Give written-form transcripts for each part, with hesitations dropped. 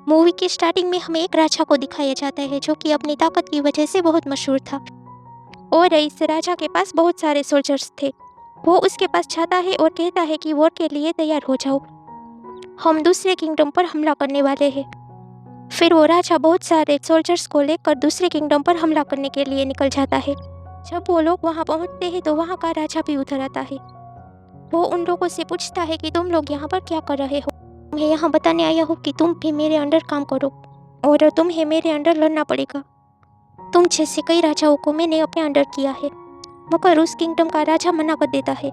Movie की starting में हमें एक राजा को दिखाया जाता है जो कि अपनी ताकत की वजह से बहुत मशहूर था और इस राजा के पास बहुत सारे सोल्जर्स थे। वो उसके पास जाता है और कहता है कि वॉर के लिए तैयार हो जाओ, हम दूसरे किंगडम पर हमला करने वाले हैं। फिर वो राजा बहुत सारे सोल्जर्स को लेकर दूसरे किंगडम पर हमला करने के लिए निकल जाता है। जब वो लोग वहाँ पहुँचते हैं तो वहाँ का राजा भी उधर आता है। वो उन लोगों से पूछता है कि तुम लोग यहाँ पर क्या कर रहे हो। मैं यहाँ बताने आया हूँ कि तुम भी मेरे अंडर काम करो और तुम्हें मेरे अंडर लड़ना पड़ेगा। तुम जैसे कई राजाओं को मैंने अपने अंडर किया है। मगर उस किंगडम का राजा मना कर देता है।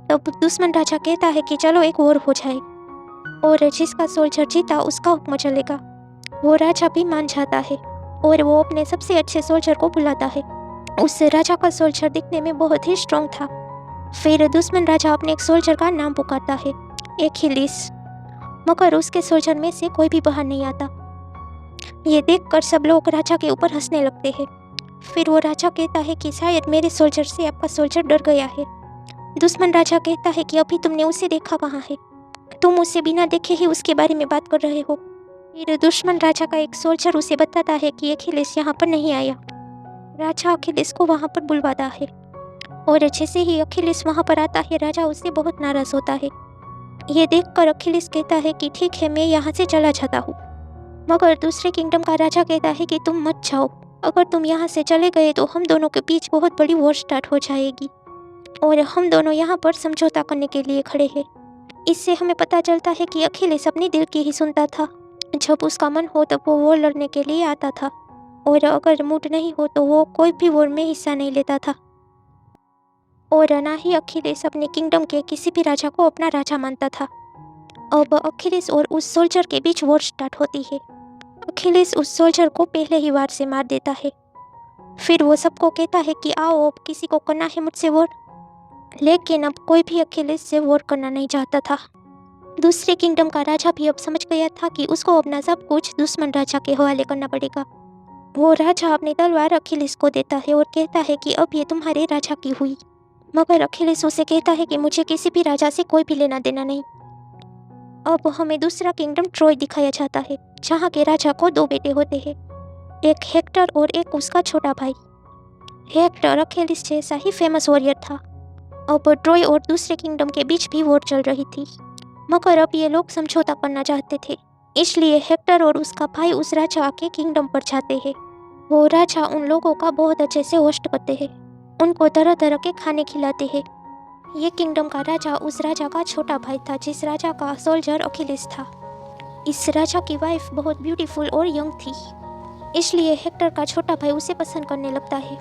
तब दुश्मन राजा कहता है कि चलो एक वॉर हो जाए और जिसका सोल्जर जीता उसका हुक्म चलेगा। वो राजा भी मान जाता है और वो अपने सबसे अच्छे सोल्जर को बुलाता है। उस राजा का सोल्जर दिखने में बहुत ही स्ट्रांग था। फिर दुश्मन राजा अपने एक सोल्जर का नाम पुकारता है, एखिलीस। मगर उसके सोल्जर में से कोई भी बाहर नहीं आता। ये देखकर सब लोग राजा के ऊपर हंसने लगते हैं। फिर वो राजा कहता है कि शायद मेरे सोल्जर से आपका सोल्जर डर गया है। दुश्मन राजा कहता है कि अभी तुमने उसे देखा कहाँ है, तुम उसे बिना देखे ही उसके बारे में बात कर रहे हो। फिर दुश्मन राजा का एक सोल्जर उसे बताता है कि अखिलेश यहाँ पर नहीं आया। राजा अखिलेश को वहाँ पर बुलवाता है और जैसे ही अखिलेश वहाँ पर आता है राजा उससे बहुत नाराज होता है। ये देखकर अखिलेश कहता है कि ठीक है, मैं यहाँ से चला जाता हूँ। मगर दूसरे किंगडम का राजा कहता है कि तुम मत जाओ, अगर तुम यहाँ से चले गए तो हम दोनों के बीच बहुत बड़ी वॉर स्टार्ट हो जाएगी और हम दोनों यहाँ पर समझौता करने के लिए खड़े हैं। इससे हमें पता चलता है कि अखिलेश अपने दिल की ही सुनता था। जब उसका मन हो तब वो वॉर लड़ने के लिए आता था और अगर मूड नहीं हो तो वो कोई भी वॉर में हिस्सा नहीं लेता था। और ना ही अखिलेश अपने किंगडम के किसी भी राजा को अपना राजा मानता था। अब अखिलेश और उस सोल्जर के बीच वॉर स्टार्ट होती है। अखिलेश उस सोल्जर को पहले ही वार से मार देता है। फिर वो सबको कहता है कि आओ, अब किसी को करना है मुझसे वॉर। लेकिन अब कोई भी अखिलेश से वॉर करना नहीं चाहता था। दूसरे किंगडम का राजा भी अब समझ गया था कि उसको अपना सब कुछ दुश्मन राजा के हवाले करना पड़ेगा। वो राजा अपनी तलवार अखिलेश को देता है और कहता है कि अब ये तुम्हारे राजा की हुई। मगर अखिलेश उसे कहता है कि मुझे किसी भी राजा से कोई भी लेना देना नहीं। अब हमें दूसरा किंगडम ट्रॉय दिखाया जाता है, जहाँ के राजा को दो बेटे होते हैं, एक हेक्टर और एक उसका छोटा भाई। हेक्टर अखिलेश जैसा ही फेमस वॉरियर था। अब ट्रॉय और दूसरे किंगडम के बीच भी वॉर चल रही थी, मगर अब ये लोग समझौता करना चाहते थे। इसलिए हेक्टर और उसका भाई उस राजा के किंगडम पर जाते हैं। वो राजा उन लोगों का बहुत अच्छे से होस्ट करते हैं, उनको तरह तरह के खाने खिलाते हैं। ये किंगडम का राजा उस राजा का छोटा भाई था जिस राजा का सोल्जर अखिलेश था। इस राजा की वाइफ बहुत ब्यूटीफुल और यंग थी, इसलिए हेक्टर का छोटा भाई उसे पसंद करने लगता है।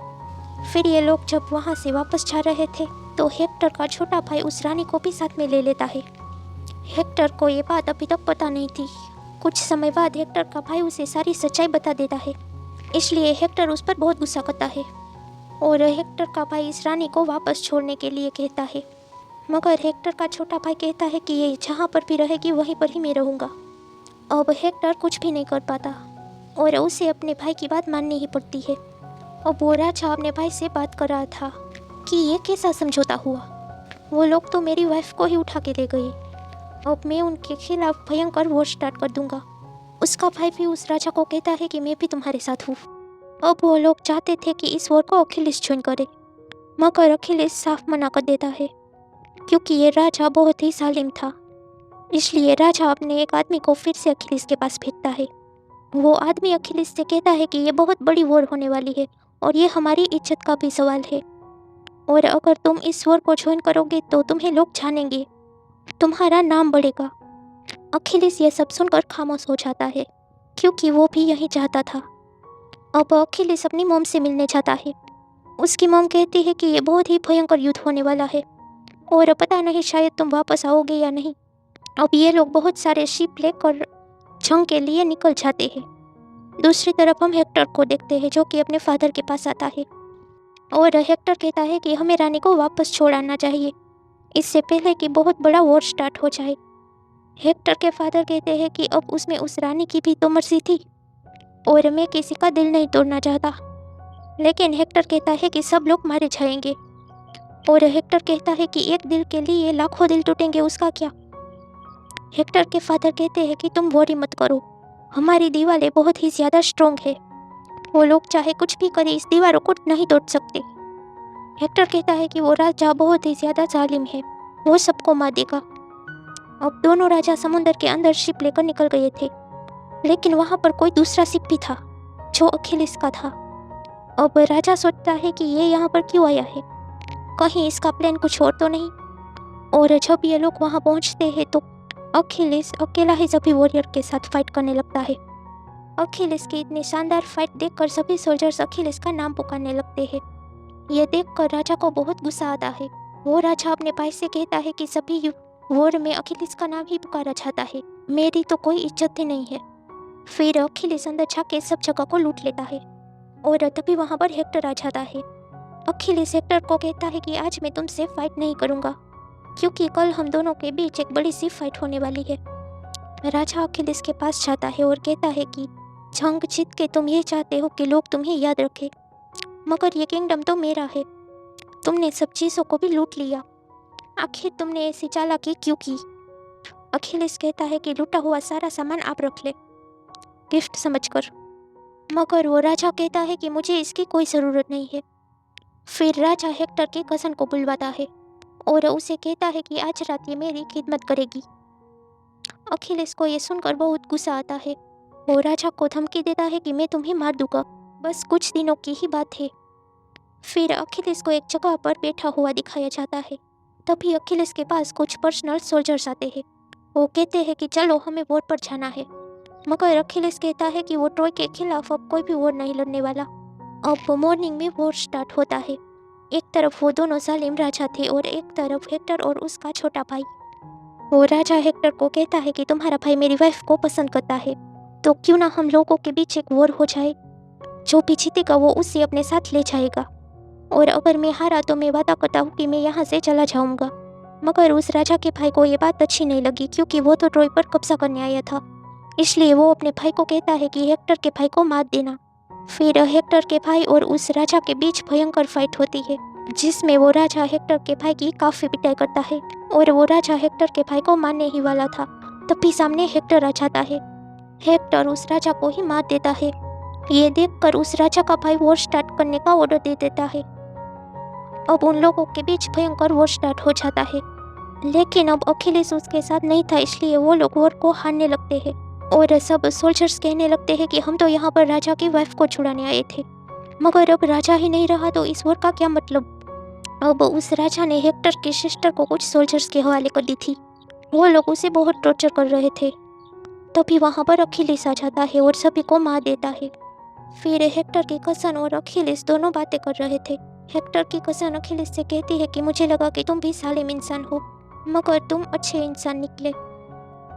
फिर ये लोग जब वहाँ से वापस जा रहे थे तो हेक्टर का छोटा भाई उस रानी को भी साथ में ले लेता है। हेक्टर को ये बात अभी तक पता नहीं थी। कुछ समय बाद हेक्टर का भाई उसे सारी सच्चाई बता देता है, इसलिए हेक्टर उस पर बहुत गुस्सा करता है और हेक्टर का भाई इस रानी को वापस छोड़ने के लिए कहता है। मगर हेक्टर का छोटा भाई कहता है कि ये जहाँ पर भी रहेगी वहीं पर ही मैं रहूँगा। अब हेक्टर कुछ भी नहीं कर पाता और उसे अपने भाई की बात माननी ही पड़ती है। अब वो राजा अपने भाई से बात कर रहा था कि ये कैसा समझौता हुआ, वो लोग तो मेरी वाइफ को ही उठा के ले गए, अब मैं उनके खिलाफ भयंकर वॉर स्टार्ट कर दूंगा। उसका भाई भी उस राजा को कहता है कि मैं भी तुम्हारे साथ हूँ। अब वो लोग चाहते थे कि इस वॉर को अखिलेश ज्वाइन करे, मगर अखिलेश साफ मना कर देता है क्योंकि ये राजा बहुत ही जालिम था। इसलिए राजा अपने एक आदमी को फिर से अखिलेश के पास भेजता है। वो आदमी अखिलेश से कहता है कि ये बहुत बड़ी वॉर होने वाली है और ये हमारी इज्जत का भी सवाल है, और अगर तुम इस वॉर को ज्वाइन करोगे तो तुम्हें लोग जानेंगे, तुम्हारा नाम बढ़ेगा। अखिलेश ये सब सुनकर खामोश हो जाता है क्योंकि वो भी यही चाहता था। अब अखिलेश अपनी मॉम से मिलने जाता है। उसकी मॉम कहती है कि ये बहुत ही भयंकर युद्ध होने वाला है और पता नहीं शायद तुम वापस आओगे या नहीं। अब ये लोग बहुत सारे शिप लेकर जंग के लिए निकल जाते हैं। दूसरी तरफ हम हेक्टर को देखते हैं जो कि अपने फादर के पास आता है और हेक्टर कहता है कि हमें रानी को वापस छोड़ आना चाहिए, इससे पहले कि बहुत बड़ा वॉर स्टार्ट हो जाए। हेक्टर के फादर कहते हैं कि अब उसमें उस रानी की भी तो मर्जी थी और मैं किसी का दिल नहीं तोड़ना चाहता। लेकिन हेक्टर कहता है कि सब लोग मारे जाएंगे और हेक्टर कहता है कि एक दिल के लिए लाखों दिल टूटेंगे, उसका क्या। हेक्टर के फादर कहते हैं कि तुम वॉरी मत करो, हमारी दीवारें बहुत ही ज़्यादा स्ट्रॉन्ग है, वो लोग चाहे कुछ भी करे इस दीवारों को नहीं तोड़ सकते। हेक्टर कहता है कि वो राजा बहुत ही ज़्यादा जालिम है, वो सबको मार देगा। अब दोनों राजा समुद्र के अंदर शिप लेकर निकल गए थे, लेकिन वहाँ पर कोई दूसरा शिप भी था जो अखिलेश का था। अब राजा सोचता है कि ये यहाँ पर क्यों आया है, कहीं इसका प्लान कुछ और तो नहीं। और जब ये लोग वहाँ पहुँचते हैं तो अखिलेश अकेला ही सभी वॉरियर के साथ फाइट करने लगता है। अखिलेश की इतनी शानदार फाइट देखकर सभी सोल्जर्स अखिलेश का नाम पुकारने लगते हैं। ये देखकर राजा को बहुत गुस्सा आता है। वो राजा अपने भाई से कहता है कि सभी वॉर में अखिलेश का नाम ही पुकारा जाता है, मेरी तो कोई इज्जत ही नहीं है। फिर अखिलेश अंदर जाके सब जगह को लूट लेता है और तभी वहाँ पर हेक्टर आ जाता है। अखिलेश हेक्टर को कहता है कि आज मैं तुमसे फाइट नहीं करूँगा, क्योंकि कल हम दोनों के बीच एक बड़ी सी फाइट होने वाली है। राजा अखिलेश के पास जाता है और कहता है कि जंग जीत के तुम ये चाहते हो कि लोग तुम्हें याद रखें, मगर ये किंगडम तो मेरा है, तुमने सब चीज़ों को भी लूट लिया, आखिर तुमने ऐसी चालाकी क्यों की। अखिलेश कहता है कि लूटा हुआ सारा सामान आप रख ले, गिफ्ट समझकर, मगर वो राजा कहता है कि मुझे इसकी कोई ज़रूरत नहीं है। फिर राजा हेक्टर के कज़न को बुलवाता है और उसे कहता है कि आज रात ये मेरी खिदमत करेगी। अखिलेश को ये सुनकर बहुत गुस्सा आता है। वो राजा को धमकी देता है कि मैं तुम्हें मार दूंगा, बस कुछ दिनों की ही बात है। फिर अखिलेश को एक जगह पर बैठा हुआ दिखाया जाता है। तभी अखिलेश के पास कुछ पर्सनल सोल्जर्स आते हैं। वो कहते हैं कि चलो हमें वॉर पर जाना है, मगर अखिलेश कहता है कि वो ट्रॉय के खिलाफ अब कोई भी वॉर नहीं लड़ने वाला। अब मॉर्निंग में वॉर स्टार्ट होता है। एक तरफ वो दोनों जालिम राजा थे और एक तरफ हेक्टर और उसका छोटा भाई। वो राजा हेक्टर को कहता है कि तुम्हारा भाई मेरी वाइफ को पसंद करता है, तो क्यों ना हम लोगों के बीच एक वॉर हो जाए, जो भी जीतेगा वो उसे अपने साथ ले जाएगा, और अगर मैं हारा तो मैं वादा करता हूँ कि मैं यहाँ से चला जाऊँगा। मगर उस राजा के भाई को ये बात अच्छी नहीं लगी, क्योंकि वो तो ट्रॉय पर कब्जा करने आया था। इसलिए वो अपने भाई को कहता है कि हेक्टर के भाई को मार देना। फिर हेक्टर के भाई और उस राजा के बीच भयंकर फाइट होती है, जिसमें वो राजा हेक्टर के भाई की काफ़ी पिटाई करता है और वो राजा हेक्टर के भाई को मारने ही वाला था। तभी सामने हेक्टर आ जाता है। हेक्टर उस राजा को ही मार देता है। ये देखकर उस राजा का भाई वॉर स्टार्ट करने का ऑर्डर दे देता है। अब उन लोगों के बीच भयंकर वॉर स्टार्ट हो जाता है, लेकिन अब अखिलेश उसके साथ नहीं था, इसलिए वो लोग वॉर को हारने लगते हैं और सब सोल्जर्स कहने लगते हैं कि हम तो यहाँ पर राजा की वाइफ को छुड़ाने आए थे, मगर अब राजा ही नहीं रहा तो इस वॉर का क्या मतलब। अब उस राजा ने हेक्टर की सिस्टर को कुछ सोल्जर्स के हवाले कर दी थी। वो लोग उसे बहुत टॉर्चर कर रहे थे। तभी वहाँ पर अखिलेश आ जाता है और सभी को मार देता है। फिर हेक्टर की कज़न और अखिलेश दोनों बातें कर रहे थे। हेक्टर की कज़न अखिलेश से कहती है कि मुझे लगा कि तुम भी जालिम इंसान हो, मगर तुम अच्छे इंसान निकले।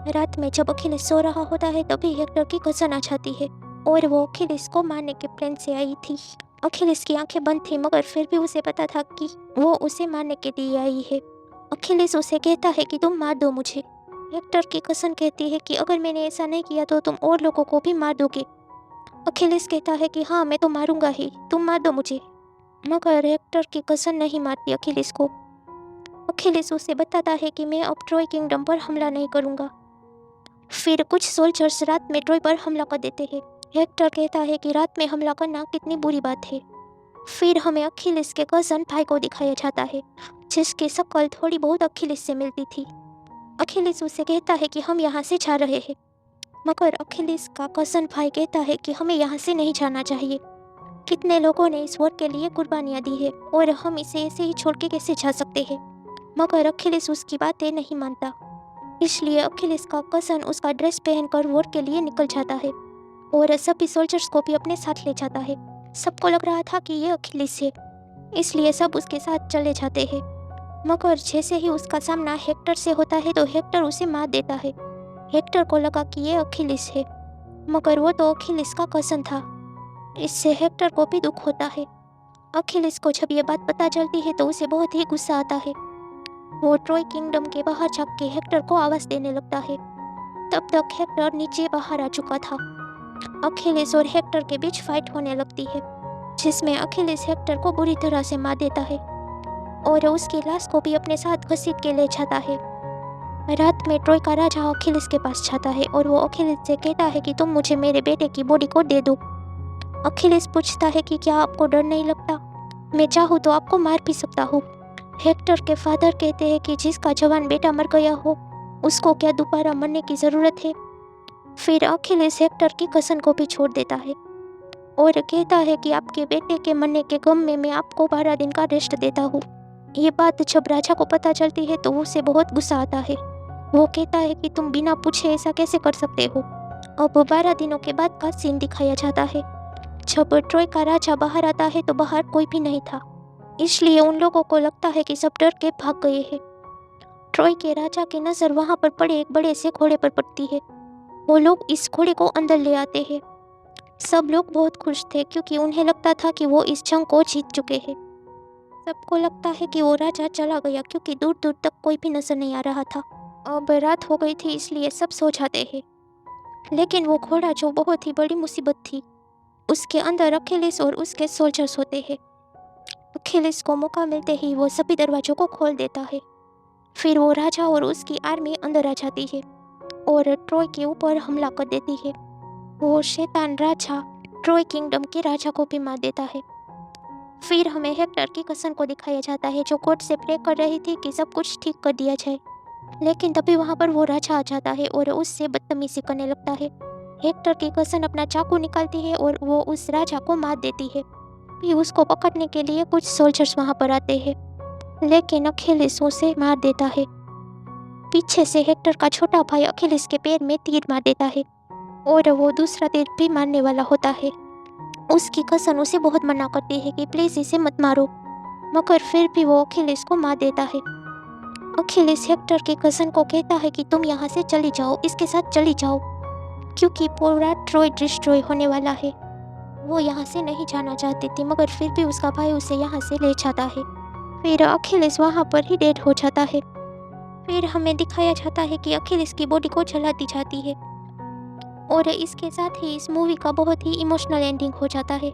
रात में जब अखिलेश सो रहा होता है तभी हेक्टर की कज़न आ जाती है और वो अखिलेश को मारने के प्लान से आई थी। अखिलेश की आंखें बंद थी, मगर फिर भी उसे पता था कि वो उसे मारने के लिए आई है। अखिलेश उसे कहता है कि तुम मार दो मुझे। हेक्टर की कज़न कहती है कि अगर मैंने ऐसा नहीं किया तो तुम और लोगों को भी मार दोगे। अखिलेश कहता है कि हाँ मैं तो मारूंगा ही, तुम मार दो मुझे। मगर हेक्टर की कज़न नहीं मारती अखिलेश को। अखिलेश उसे बताता है कि मैं अब ट्रॉय किंगडम पर हमला नहीं करूंगा। फिर कुछ सोल्जर्स रात में ट्रॉय पर हमला कर देते हैं। हेक्टर कहता है कि रात में हमला करना कितनी बुरी बात है। फिर हमें अखिलेश के कज़न भाई को दिखाया जाता है, जिसकी शक्ल थोड़ी बहुत अखिलेश से मिलती थी। अखिलेश उसे कहता है कि हम यहाँ से जा रहे हैं, मगर अखिलेश का कज़न भाई कहता है कि हमें यहाँ से नहीं जाना चाहिए। कितने लोगों ने इस वॉर के लिए कुर्बानियाँ दी है और हम इसे ऐसे ही छोड़ के कैसे जा सकते हैं। मगर अखिलेश उसकी बातें नहीं मानता, इसलिए अखिलेश का कज़न उसका ड्रेस पहनकर वॉर के लिए निकल जाता है और सभी सोल्जर्स को भी अपने साथ ले जाता है। सबको लग रहा था कि ये अखिलेश है, इसलिए सब उसके साथ चले जाते हैं। मगर जैसे ही उसका सामना हेक्टर से होता है तो हेक्टर उसे मार देता है। हेक्टर को लगा कि ये अखिलेश है, मगर वो तो अखिलेश का कज़न था। इससे हेक्टर को भी दुख होता है। अखिलेश को जब ये बात पता चलती है तो उसे बहुत ही गुस्सा आता है। वो ट्रॉय किंगडम के बाहर जाके के हेक्टर को आवाज़ देने लगता है। तब तक हेक्टर नीचे बाहर आ चुका था। अखिलेश और हेक्टर के बीच फाइट होने लगती है, जिसमें अखिलेश हेक्टर को बुरी तरह से मार देता है और उसकी लाश को भी अपने साथ घसीट के ले जाता है। रात में ट्रॉय का राजा अखिलेश के पास जाता है और वो अखिलेश से कहता है कि तुम मुझे मेरे बेटे की बॉडी को दे दो। अखिलेश पूछता है कि क्या आपको डर नहीं लगता? मैं चाहूँ तो आपको मार भी सकता हूँ। हेक्टर के फादर कहते हैं कि जिसका जवान बेटा मर गया हो उसको क्या दोबारा मरने की ज़रूरत है। फिर अखिलेश हेक्टर की कसन को भी छोड़ देता है और कहता है कि आपके बेटे के मरने के गम में मैं आपको 12 दिन का रेस्ट देता हूँ। ये बात जब राजा को पता चलती है तो उसे बहुत गुस्सा आता है। वो कहता है कि तुम बिना पूछे ऐसा कैसे कर सकते हो। अब 12 दिनों के बाद का सीन दिखाया जाता है। जब ट्रॉय का राजा बाहर आता है तो बाहर कोई भी नहीं था, इसलिए उन लोगों को लगता है कि सब डर के भाग गए हैं। ट्रॉय के राजा की नज़र वहाँ पर पड़े एक बड़े से घोड़े पर पड़ती है। वो लोग इस घोड़े को अंदर ले आते हैं। सब लोग बहुत खुश थे क्योंकि उन्हें लगता था कि वो इस जंग को जीत चुके हैं। सबको लगता है कि वो राजा चला गया क्योंकि दूर दूर तक कोई भी नजर नहीं आ रहा था। अब रात हो गई थी इसलिए सब सो जाते हैं। लेकिन वो घोड़ा जो बहुत ही बड़ी मुसीबत थी, उसके अंदर अखिलेश और उसके सोल्जर्स होते हैं। अखिलेश को मौका मिलते ही वो सभी दरवाजों को खोल देता है। फिर वो राजा और उसकी आर्मी अंदर आ जाती है और ट्रॉय के ऊपर हमला कर देती है। वो शैतान राजा ट्रॉय किंगडम के राजा को भी मार देता है। फिर हमें हेक्टर की कसन को दिखाया जाता है जो कोर्ट से प्रे कर रही थी कि सब कुछ ठीक कर दिया जाए। लेकिन तभी वहाँ पर वो राजा आ जाता है और उससे बदतमीजी करने लगता है। हेक्टर की कसन अपना चाकू निकालती है और वो उस राजा को मार देती है। फिर उसको पकड़ने के लिए कुछ सोल्जर्स वहाँ पर आते हैं, लेकिन अखिलेश उसे मार देता है। पीछे से हेक्टर का छोटा भाई अखिलेश के पैर में तीर मार देता है और वो दूसरा तीर भी मारने वाला होता है। उसकी कसन उसे बहुत मना करती है कि प्लीज़ इसे मत मारो, मगर फिर भी वो अखिलेश को मार देता है। अखिलेश हेक्टर की कसन को कहता है कि तुम यहाँ से चली जाओ, इसके साथ चली जाओ, क्योंकि पूरा ट्रॉय डिस्ट्रॉय होने वाला है। वो यहाँ से नहीं जाना चाहती थी मगर फिर भी उसका भाई उसे यहाँ से ले जाता है। फिर अखिलेश वहाँ पर ही डेड हो जाता है। फिर हमें दिखाया जाता है कि अखिलेश की बॉडी को जला दी जाती है और इसके साथ ही इस मूवी का बहुत ही इमोशनल एंडिंग हो जाता है।